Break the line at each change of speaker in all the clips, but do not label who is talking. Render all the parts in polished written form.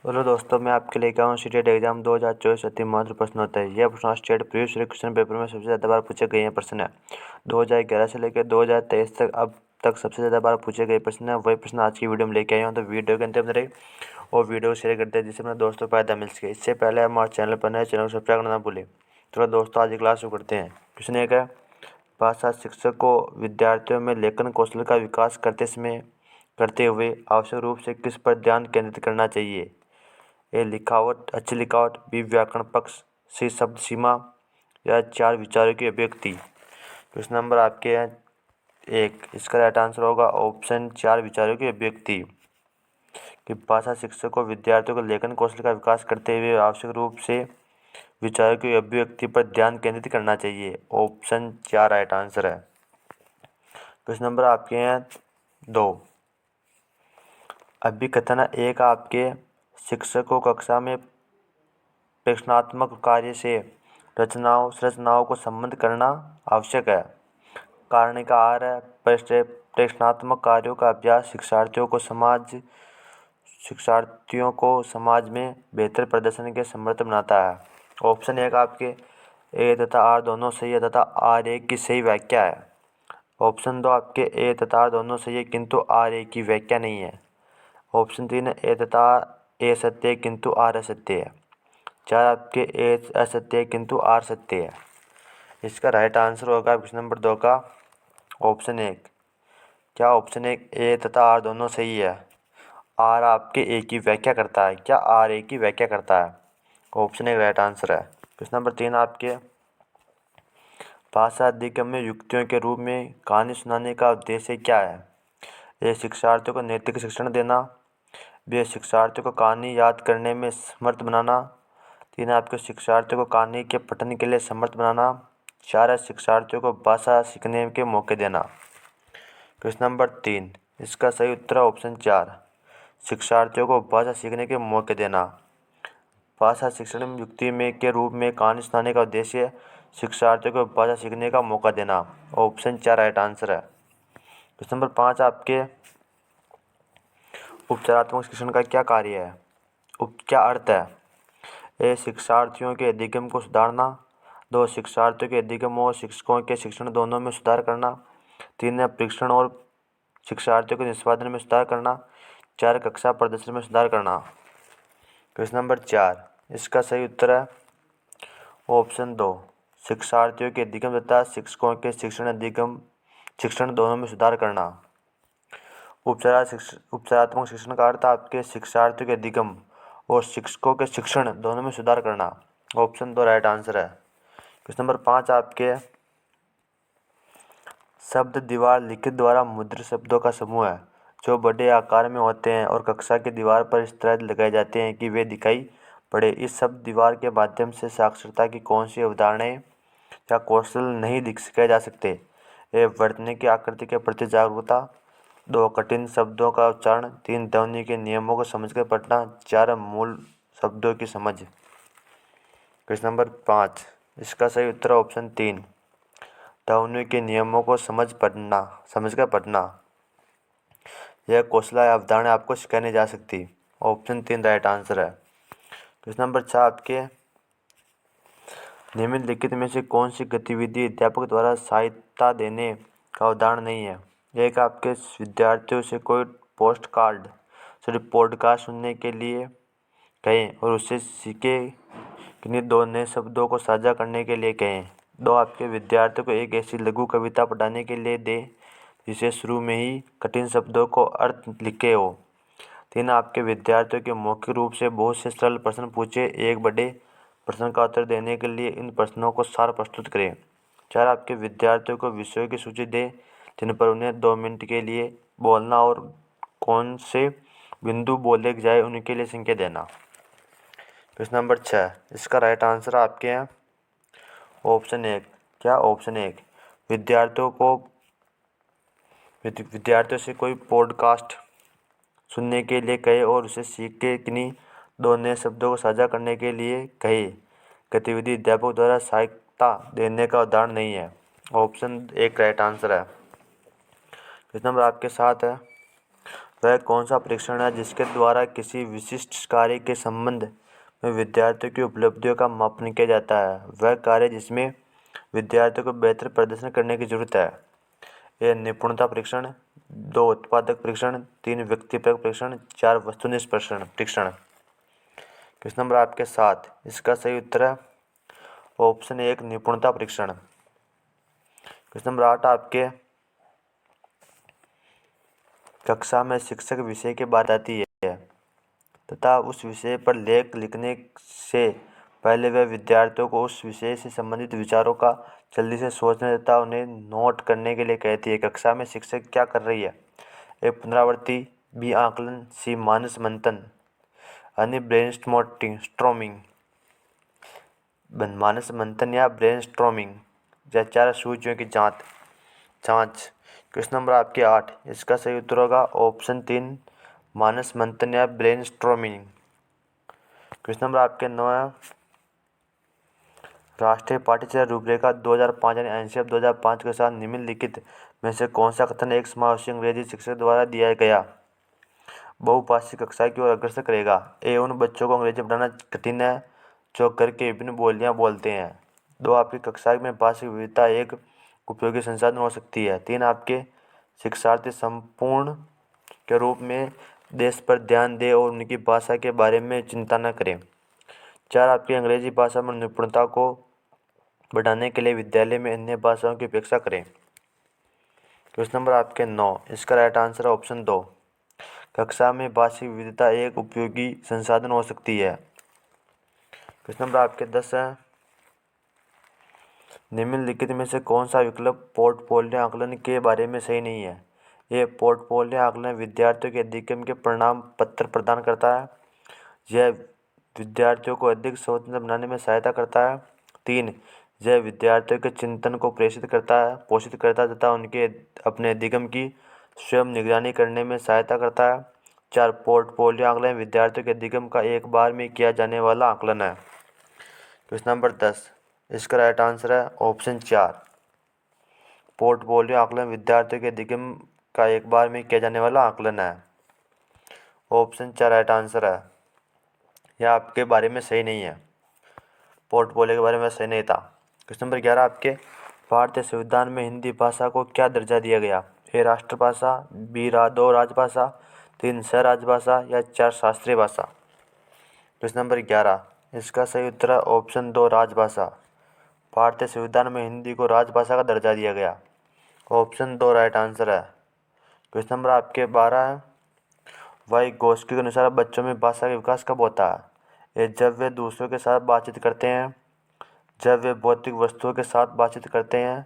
Hello दोस्तों, मैं आपके लेके आया हूँ सीटेट एग्जाम 2024 अति महत्वपूर्ण प्रश्न होता है। यह प्रश्न state previous year question paper में सबसे ज़्यादा बार पूछे गए हैं प्रश्न है। 2011 से लेकर 2023 तक अब तक सबसे ज़्यादा बार पूछे गए प्रश्न है। वही प्रश्न आज की वीडियो में लेके आया हूँ, तो वीडियो के अंत में रही और वीडियो को शेयर करते हैं जिससे अपने दोस्तों को फायदा मिल सके। इससे पहले हमारे चैनल पर नए, चैनल को सब्सक्राइब करना ना भूलें। चलो दोस्तों, आज की क्लास शुरू करते हैं। क्वेश्चन एक है, भाषा शिक्षक को विद्यार्थियों में लेखन कौशल का विकास करते हुए आवश्यक रूप से किस पर ध्यान केंद्रित करना चाहिए? ए लिखावट, अच्छी लिखावट, बी व्याकरण पक्ष, सी शब्द सीमा या चार विचारों की अभिव्यक्ति। क्वेश्चन नंबर आपके हैं एक, इसका राइट आंसर होगा ऑप्शन चार विचारों की अभिव्यक्ति। कि भाषा शिक्षक को विद्यार्थियों को लेखन कौशल का विकास करते हुए आवश्यक रूप से विचारों की अभिव्यक्ति पर ध्यान केंद्रित करना चाहिए। ऑप्शन चार राइट आंसर है। क्वेश्चन नंबर आपके हैं दो, अभिकथन एक, आपके शिक्षक को कक्षा में प्रेक्षणात्मक कार्य से संरचनाओं को संबद्ध करना आवश्यक है। कारण का आर है, प्रेक्षणात्मक कार्यों का अभ्यास शिक्षार्थियों को समाज में बेहतर प्रदर्शन के समर्थ बनाता है। ऑप्शन एक आपके ए तथा आर दोनों सही है तथा आर एक की सही व्याख्या है। ऑप्शन दो आपके ए तथा आर दोनों सही है किंतु आर एक की व्याख्या नहीं है। ऑप्शन तीन है ए तथा ए सत्य है किंतु आर असत्य है। चार आपके ए असत्य है किंतु आर सत्य है। इसका राइट आंसर होगा क्वेश्चन नंबर दो का ऑप्शन एक। क्या ऑप्शन एक ए तथा आर दोनों सही है? आर आपके ए की व्याख्या करता है। क्या आर ए की व्याख्या करता है? ऑप्शन एक राइट आंसर है। क्वेश्चन नंबर तीन आपके, भाषा अधिगम्य युक्तियों के रूप में कहानी सुनाने का उद्देश्य क्या है? ए शिक्षार्थियों को नैतिक शिक्षण देना, बी शिक्षार्थियों को कहानी याद करने में समर्थ बनाना, तीन आपके शिक्षार्थियों को कहानी के पठन के लिए समर्थ बनाना, चार है शिक्षार्थियों को भाषा सीखने के मौके देना। क्वेश्चन नंबर तीन, इसका सही उत्तर है ऑप्शन चार, शिक्षार्थियों को भाषा सीखने के मौके देना। भाषा शिक्षण युक्ति में के रूप में कहानी सुनाने का उद्देश्य शिक्षार्थियों को भाषा सीखने का मौका देना। ऑप्शन चार राइट आंसर है। क्वेश्चन नंबर पाँच आपके, उपचारात्मक शिक्षण का क्या कार्य है? क्या अर्थ है? ए शिक्षार्थियों के अधिगम को सुधारना, दो शिक्षार्थियों के अधिगम और शिक्षकों के शिक्षण दोनों में सुधार करना, तीन है परीक्षण और शिक्षार्थियों के निष्पादन में सुधार करना, चार कक्षा प्रदर्शन में सुधार करना। क्वेश्चन नंबर चार, इसका सही उत्तर है ऑप्शन दो, शिक्षार्थियों के अधिगम तथा शिक्षकों के शिक्षण दोनों में सुधार करना। उपचारात्मक शिक्षण का अर्थ आपके शिक्षार्थियों के अधिगम और शिक्षकों के शिक्षण दोनों में सुधार करना। ऑप्शन दो राइट आंसर है। क्वेश्चन नंबर पाँच आपके, शब्द दीवार लिखित द्वारा मुद्रित शब्दों का समूह है जो बड़े आकार में होते हैं और कक्षा की दीवार पर इस तरह लगाए जाते हैं कि वे दिखाई पड़े। इस शब्द दीवार के माध्यम से साक्षरता की कौन सी अवधारणाएं या कौशल नहीं सीखे जा सकते? ए वर्तनी की आकृति के प्रति जागरूकता, दो कठिन शब्दों का उच्चारण, तीन ध्वनि के नियमों को समझकर पढ़ना, चार मूल शब्दों की समझ। क्वेश्चन नंबर पाँच, इसका सही उत्तर है ऑप्शन तीन, ध्वनि के नियमों को समझकर पढ़ना। यह कौशल या अवधारणा आपको सिखाई नहीं जा सकती। ऑप्शन तीन राइट आंसर है। क्वेश्चन नंबर छः आपके, निम्नलिखित में से कौन सी गतिविधि अध्यापक द्वारा सहायता देने का उदाहरण नहीं है? एक आपके विद्यार्थियों से कोई पॉडकास्ट सुनने के लिए कहें और उससे सीखे किन्हीं दो नए शब्दों को साझा करने के लिए कहें। दो आपके विद्यार्थियों को एक ऐसी लघु कविता पढ़ाने के लिए दें जिसे शुरू में ही कठिन शब्दों को अर्थ लिखे हो। तीन आपके विद्यार्थियों के मौखिक रूप से बहुत से सरल प्रश्न पूछे, एक बड़े प्रश्न का उत्तर देने के लिए इन प्रश्नों को सार प्रस्तुत करें। चार आपके विद्यार्थियों को विषयों की सूची दें जिन पर उन्हें 2 मिनट के लिए बोलना और कौन से बिंदु बोले जाए उनके लिए संख्या देना। क्वेश्चन नंबर छः, इसका राइट आंसर आपके हैं ऑप्शन एक। क्या ऑप्शन एक, विद्यार्थियों से कोई पॉडकास्ट सुनने के लिए कहे और उसे सीख के किन्हीं दो नए शब्दों को साझा करने के लिए कहे। गतिविधि अध्यापक द्वारा सहायता देने का उदाहरण नहीं है। ऑप्शन एक राइट आंसर है। क्वेश्चन नंबर आपके साथ है, वह कौन सा परीक्षण है जिसके द्वारा किसी विशिष्ट कार्य के संबंध में विद्यार्थियों की उपलब्धियों का मापन किया जाता है? वह कार्य जिसमें विद्यार्थियों को बेहतर प्रदर्शन करने की जरूरत है। ये निपुणता परीक्षण, 2 उत्पादक परीक्षण, 3 व्यक्तिपरक परीक्षण, 4 वस्तुनिष्ठ परीक्षण। क्वेश्चन नंबर आपके 7, इसका सही उत्तर है ऑप्शन 1 निपुणता परीक्षण। क्वेश्चन नंबर 8 आपके कक्षा में शिक्षक विषय की बात आती है तथा उस विषय पर लेख लिखने से पहले वह विद्यार्थियों को उस विषय से संबंधित विचारों का जल्दी से सोचने तथा उन्हें नोट करने के लिए कहती है। कक्षा में शिक्षक क्या कर रही है? ए पुनरावृत्ति, बी आकलन, सी मानस मंथन, यानी ब्रेनस्टॉर्मिंग, मानस मंथन या ब्रेनस्टॉर्मिंग, या 4 सूचियों की जांच। क्वेश्चन नंबर आपके 8, इसका सही उत्तर होगा ऑप्शन 3 मानस मंथन या ब्रेनस्टॉर्मिंग। क्वेश्चन नंबर आपके 9 है राष्ट्रीय पाठ्यचर्या रूपरेखा 2005 यानी एनसीएफ 2005 के साथ निम्नलिखित में से कौन सा कथन एक समावेशी अंग्रेजी शिक्षक द्वारा दिया गया बहुभाषी कक्षा की ओर अग्रसर करेगा? ए उन बच्चों को अंग्रेजी पढ़ाना कठिन है जो घर के विभिन्न बोलियां बोलते हैं। 2 आपकी कक्षा में भाषिक विविधता एक उपयोगी संसाधन हो सकती है। 3 आपके शिक्षार्थी संपूर्ण के रूप में देश पर ध्यान दें और उनकी भाषा के बारे में चिंता न करें। 4 आपकी अंग्रेजी भाषा में निपुणता को बढ़ाने के लिए विद्यालय में अन्य भाषाओं की अपेक्षा करें। क्वेश्चन नंबर आपके 9, इसका राइट आंसर है ऑप्शन 2 कक्षा में भाषिक विविधता एक उपयोगी संसाधन हो सकती है। क्वेश्चन नंबर आपके 10 है निम्नलिखित में से कौन सा विकल्प पोर्टफोलियो आकलन के बारे में सही नहीं है? ये पोर्टफोलियो आकलन विद्यार्थियों के अधिगम के प्रमाण पत्र प्रदान करता है। यह विद्यार्थियों को अधिक स्वतंत्र बनाने में सहायता करता है। 3 यह विद्यार्थियों के चिंतन को पोषित करता है तथा उनके अपने अधिगम की स्वयं निगरानी करने में सहायता करता है। 4 पोर्टफोलियो आकलन विद्यार्थियों के अधिगम का एक बार में किया जाने वाला आकलन है। क्वेश्चन नंबर 10, इसका राइट आंसर है ऑप्शन 4 पोर्टफोलियो आकलन विद्यार्थियों के अधिगम का एक बार में किया जाने वाला आकलन है। ऑप्शन 4 राइट आंसर है। यह आपके बारे में सही नहीं है, पोर्टफोलियो के बारे में सही नहीं था। क्वेश्चन नंबर 11 आपके भारतीय संविधान में हिंदी भाषा को क्या दर्जा दिया गया? ए राष्ट्रभाषा, बी 2 राजभाषा, 3 सहराजभाषा या 4 शास्त्रीय भाषा। क्वेश्चन नंबर 11, इसका सही उत्तर है ऑप्शन 2 राजभाषा। भारतीय संविधान में हिंदी को राजभाषा का दर्जा दिया गया। ऑप्शन 2 राइट आंसर है। क्वेश्चन नंबर आपके 12 है वाइगोत्स्की के अनुसार बच्चों में भाषा का विकास कब होता है? ये जब वे दूसरों के साथ बातचीत करते हैं, जब वे भौतिक वस्तुओं के साथ बातचीत करते हैं,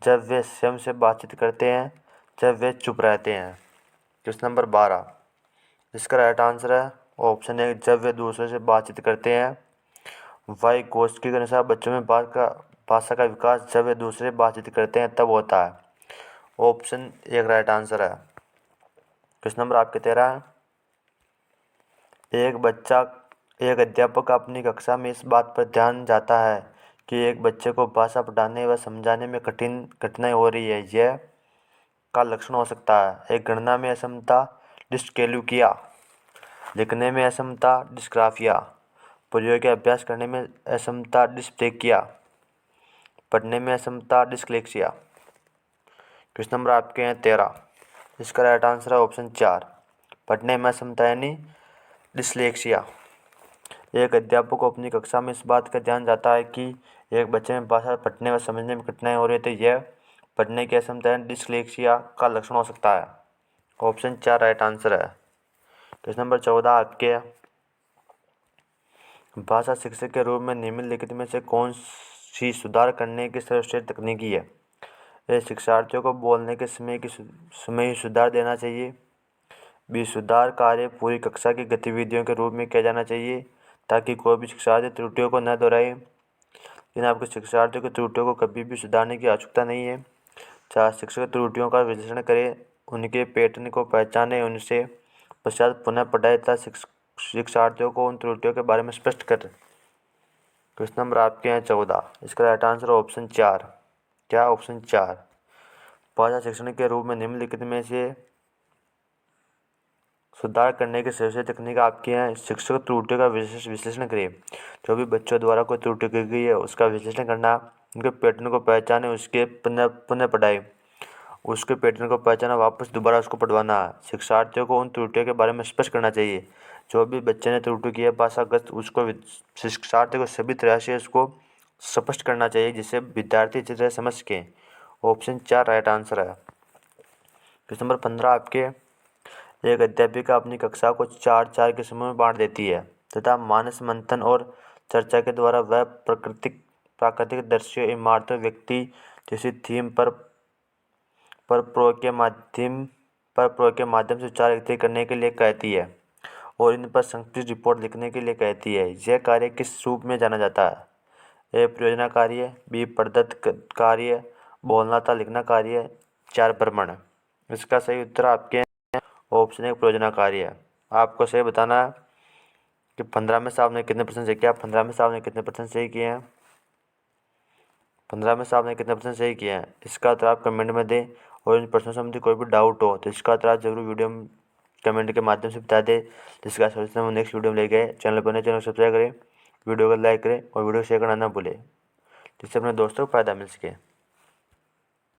जब वे स्वयं से बातचीत करते हैं, जब वे चुप रहते हैं। क्वेश्चन नंबर 12, इसका राइट आंसर है ऑप्शन 1 जब वे दूसरों से बातचीत करते हैं। वाइगोत्स्की के अनुसार बच्चों में भाषा का विकास जब वे दूसरे बातचीत करते हैं तब होता है। ऑप्शन 1 राइट आंसर है। क्वेश्चन नंबर आपके 13 है एक अध्यापक अपनी कक्षा में इस बात पर ध्यान जाता है कि एक बच्चे को भाषा पढ़ाने व समझाने में कठिनाई हो रही है। यह का लक्षण हो सकता है। एक गणना में असमता डिस्कैल्कुलिया, लिखने में असमता डिस्ग्राफिया, प्रयोग का अभ्यास करने में असमता डिस्लेक्सिया, पढ़ने में असमता डिस्लेक्सिया। क्वेश्चन नंबर आपके हैं 13, इसका राइट आंसर है ऑप्शन 4 पढ़ने में असमता यानी डिस्लेक्सिया। एक अध्यापक को अपनी कक्षा में इस बात का ध्यान जाता है कि एक बच्चे में भाषा पढ़ने व समझने में कठिनाई हो रही है तो यह पढ़ने की असमता यानी डिस्लेक्सिया का लक्षण हो सकता है। ऑप्शन 4 राइट आंसर है। क्वेश्चन नंबर 14 आपके भाषा शिक्षक के रूप में निम्नलिखित में से कौन सी सुधार करने की सर्वश्रेष्ठ तकनीकी है? ये शिक्षार्थियों को बोलने के समय ही सुधार देना चाहिए। बी सुधार कार्य पूरी कक्षा की गतिविधियों के रूप में किया जाना चाहिए ताकि कोई भी शिक्षार्थी त्रुटियों को न दोहराए। लेकिन आपके शिक्षार्थियों की त्रुटियों को कभी भी सुधारने की आवश्यकता नहीं है। 4 शिक्षक त्रुटियों का विश्लेषण करें, उनके पैटर्न को पहचानें, उनसे पश्चात पुनः पढ़ाए तथा शिक्षार्थियों को उन त्रुटियों के बारे में स्पष्ट करें। क्वेश्चन नंबर आपके हैं 14, इसका राइट आंसर ऑप्शन 4। क्या? ऑप्शन 4 भाषा शिक्षण के रूप में निम्नलिखित में से सुधार करने की सबसे तकनीक आपकी हैं। शिक्षक त्रुटियों का विश्लेषण करें। जो भी बच्चों द्वारा कोई त्रुटि की गई है उसका विश्लेषण करना, उनके पैटर्न को पहचाने, उसके पुनः पढ़ाई, उसके पैटर्न को पहचाना, वापस दोबारा उसको पढ़वाना। शिक्षार्थियों को उन त्रुटियों के बारे में स्पष्ट करना चाहिए। जो भी बच्चे ने त्रुटि की है भाषागत, उसको शिक्षार्थी को सभी तरह से उसको स्पष्ट करना चाहिए जिससे विद्यार्थी अच्छी तरह समझ सकें। ऑप्शन 4 राइट आंसर है। क्वेश्चन नंबर 15 आपके, एक अध्यापिका अपनी कक्षा को 4-4 के समूह में बांट देती है तथा मानस मंथन और चर्चा के द्वारा वह प्राकृतिक दृश्यों, इमारतों, व्यक्ति जैसी थीम पर प्रयोग के माध्यम से विचार एकत्रित करने के लिए कहती है और इन पर संक्षिप्त रिपोर्ट लिखने के लिए कहती है। यह कार्य किस रूप में जाना जाता है? ए परियोजना कार्य, बी प्रदत्त कार्य, बोलना था लिखना कार्य, 4 भ्रमण। इसका सही उत्तर आपके ऑप्शन 1 परियोजना कार्य है। आपको सही बताना है कि 15 में से आपने कितने परसेंट सही किया। 15 में से आपने कितने परसेंट सही किए हैं? 15 में से आपने कितने परसेंट सही किए हैं? इसका उत्तर आप कमेंट में दें। और इन प्रश्नों संबंधी कोई भी डाउट हो तो इसका उत्तर आप जरूर वीडियो में कमेंट के माध्यम से बता दें, जिसका सोल्यूशन हम नेक्स्ट वीडियो में ले गए। चैनल पर नए, चैनल को सब्सक्राइब करें, वीडियो को लाइक करें और वीडियो शेयर करना ना भूलें, जिससे अपने दोस्तों को फायदा मिल सके।